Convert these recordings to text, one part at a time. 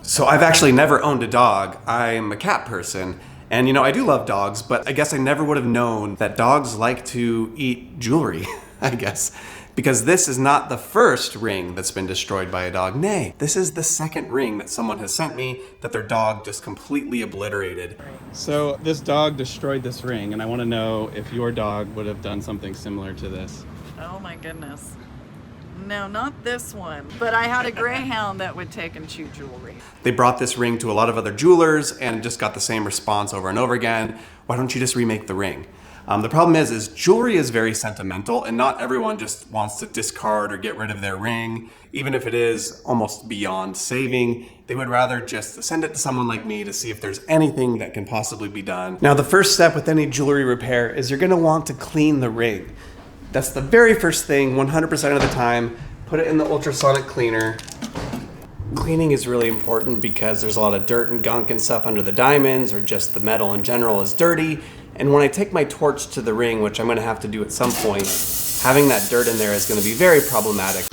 So I've actually never owned a dog. I'm a cat person. And you know, I do love dogs, but I guess I never would have known that dogs like to eat jewelry, I guess. Because this is not the first ring that's been destroyed by a dog. Nay, this is the second ring that someone has sent me that their dog just completely obliterated. So this dog destroyed this ring, and I want to know if your dog would have done something similar to this. Oh my goodness. No, not this one. But I had a greyhound that would take and chew jewelry. They brought this ring to a lot of other jewelers and just got the same response over and over again. Why don't you just remake the ring? The problem is jewelry is very sentimental, and not everyone just wants to discard or get rid of their ring. Even if it is almost beyond saving, they would rather just send it to someone like me to see if there's anything that can possibly be done. Now, the first step with any jewelry repair is you're gonna want to clean the ring. That's the very first thing, 100% of the time. Put it in the ultrasonic cleaner. Cleaning is really important because there's a lot of dirt and gunk and stuff under the diamonds, or just the metal in general is dirty. And when I take my torch to the ring, which I'm gonna have to do at some point, having that dirt in there is gonna be very problematic.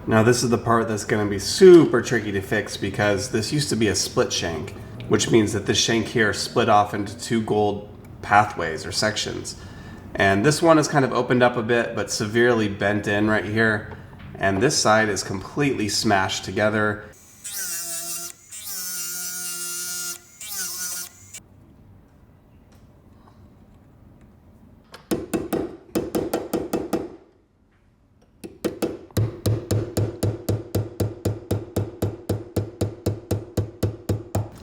Now this is the part that's going to be super tricky to fix, because this used to be a split shank, which means that this shank here split off into two gold pathways or sections. And this one is kind of opened up a bit, but severely bent in right here. And this side is completely smashed together.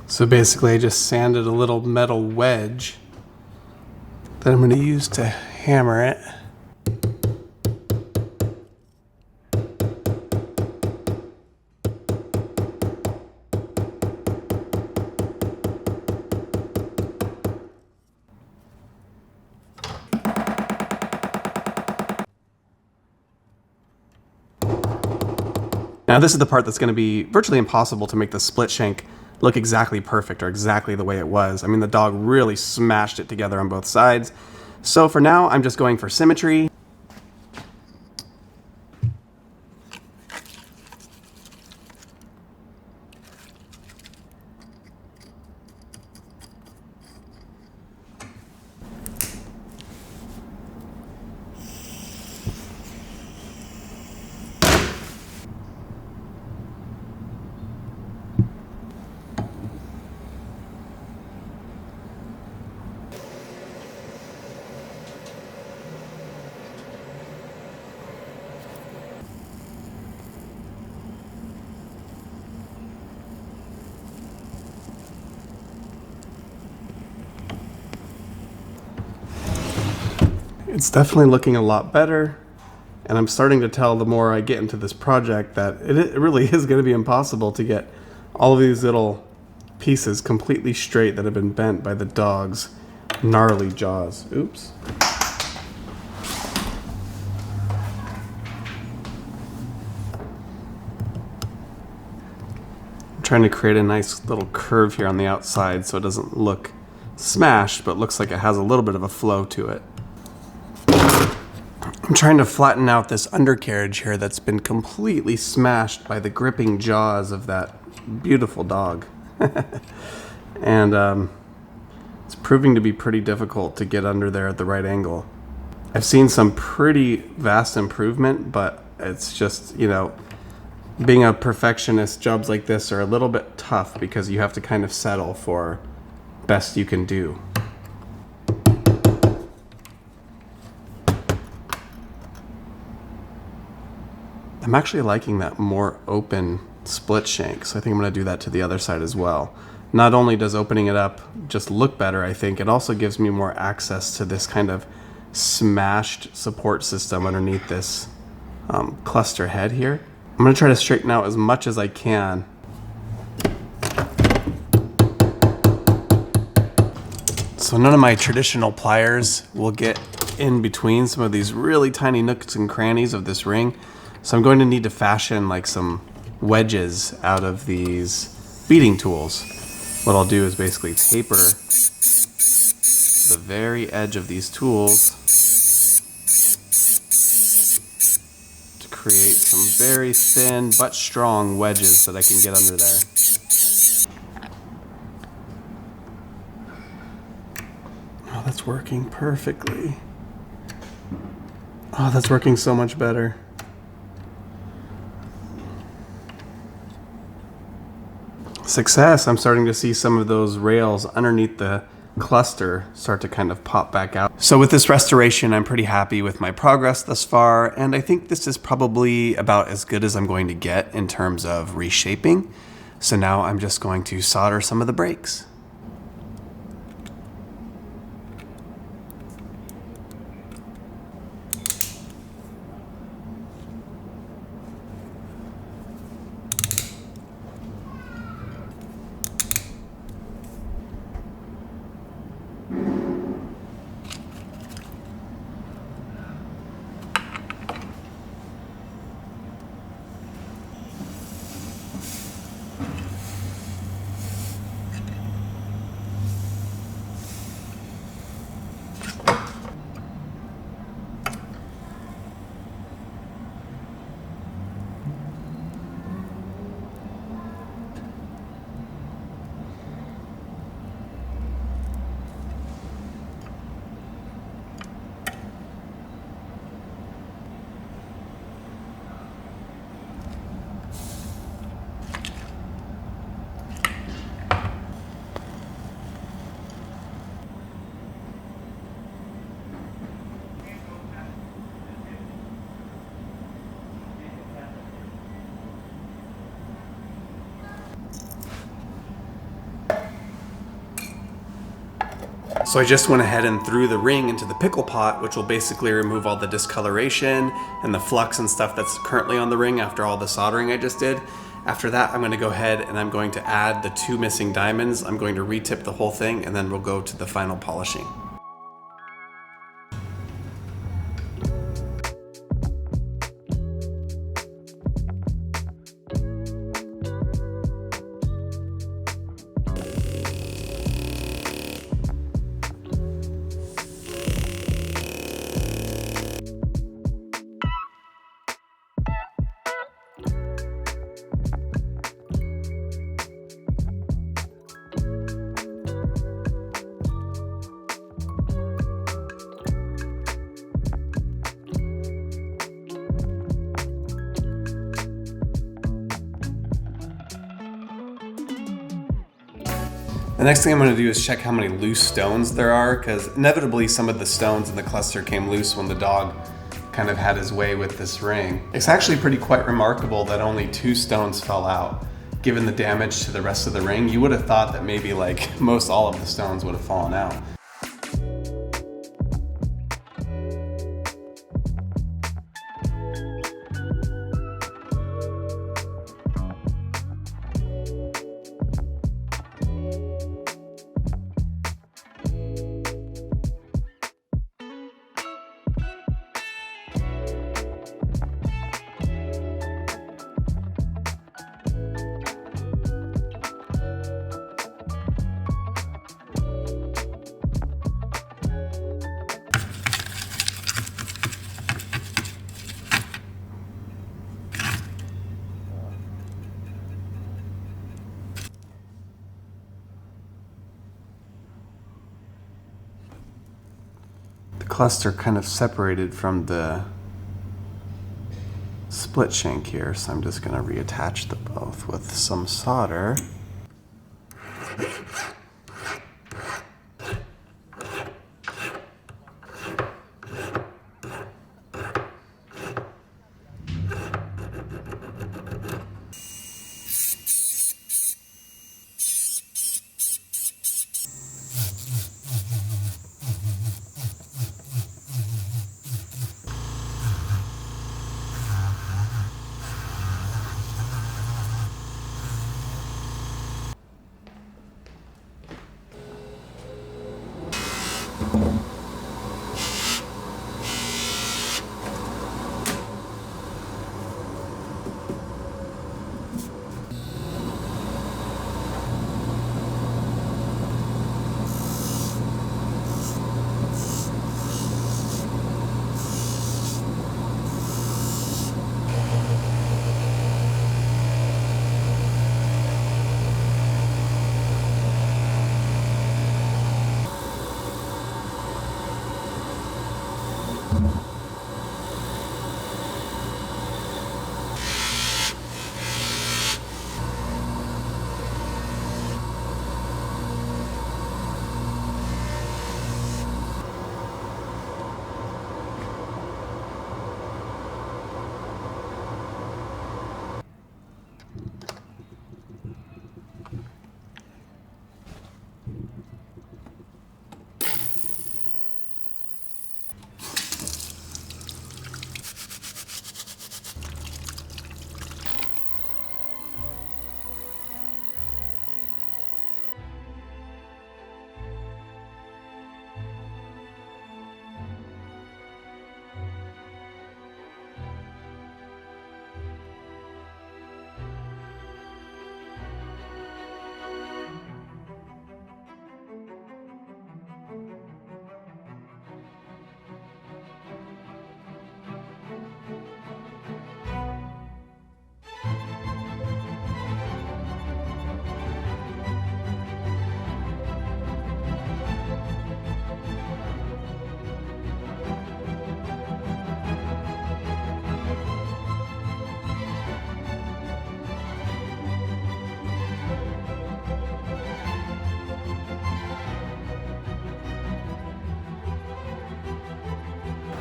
So basically I just sanded a little metal wedge that I'm going to use to hammer it. Now this is the part that's going to be virtually impossible to make the split shank look exactly perfect or exactly the way it was. I mean, the dog really smashed it together on both sides. So for now, I'm just going for symmetry. It's definitely looking a lot better, and I'm starting to tell the more I get into this project that it really is going to be impossible to get all of these little pieces completely straight that have been bent by the dog's gnarly jaws. Oops. I'm trying to create a nice little curve here on the outside so it doesn't look smashed, but looks like it has a little bit of a flow to it. I'm trying to flatten out this undercarriage here that's been completely smashed by the gripping jaws of that beautiful dog. And it's proving to be pretty difficult to get under there at the right angle. I've seen some pretty vast improvement, but it's just, you know, being a perfectionist, jobs like this are a little bit tough because you have to kind of settle for best you can do. I'm actually liking that more open split shank, so I think I'm going to do that to the other side as well. Not only does opening it up just look better, I think, it also gives me more access to this kind of smashed support system underneath this cluster head here. I'm going to try to straighten out as much as I can. So none of my traditional pliers will get in between some of these really tiny nooks and crannies of this ring. So I'm going to need to fashion like some wedges out of these beading tools. What I'll do is basically taper the very edge of these tools to create some very thin but strong wedges that I can get under there. Oh, that's working perfectly. Oh, that's working so much better. Success! I'm starting to see some of those rails underneath the cluster start to kind of pop back out. So with this restoration, I'm pretty happy with my progress thus far, and I think this is probably about as good as I'm going to get in terms of reshaping. So now I'm just going to solder some of the brakes. So I just went ahead and threw the ring into the pickle pot, which will basically remove all the discoloration and the flux and stuff that's currently on the ring after all the soldering I just did. After that, I'm going to go ahead and I'm going to add the 2 missing diamonds. I'm going to retip the whole thing, and then we'll go to the final polishing. The next thing I'm going to do is check how many loose stones there are, because inevitably some of the stones in the cluster came loose when the dog kind of had his way with this ring. It's actually quite remarkable that only 2 stones fell out. Given the damage to the rest of the ring, you would have thought that maybe like most all of the stones would have fallen out. cluster kind of separated from the split shank here, so I'm just going to reattach the both with some solder.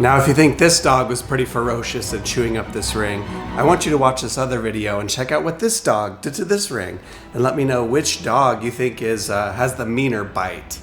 Now, if you think this dog was pretty ferocious at chewing up this ring, I want you to watch this other video and check out what this dog did to this ring, and let me know which dog you think has the meaner bite.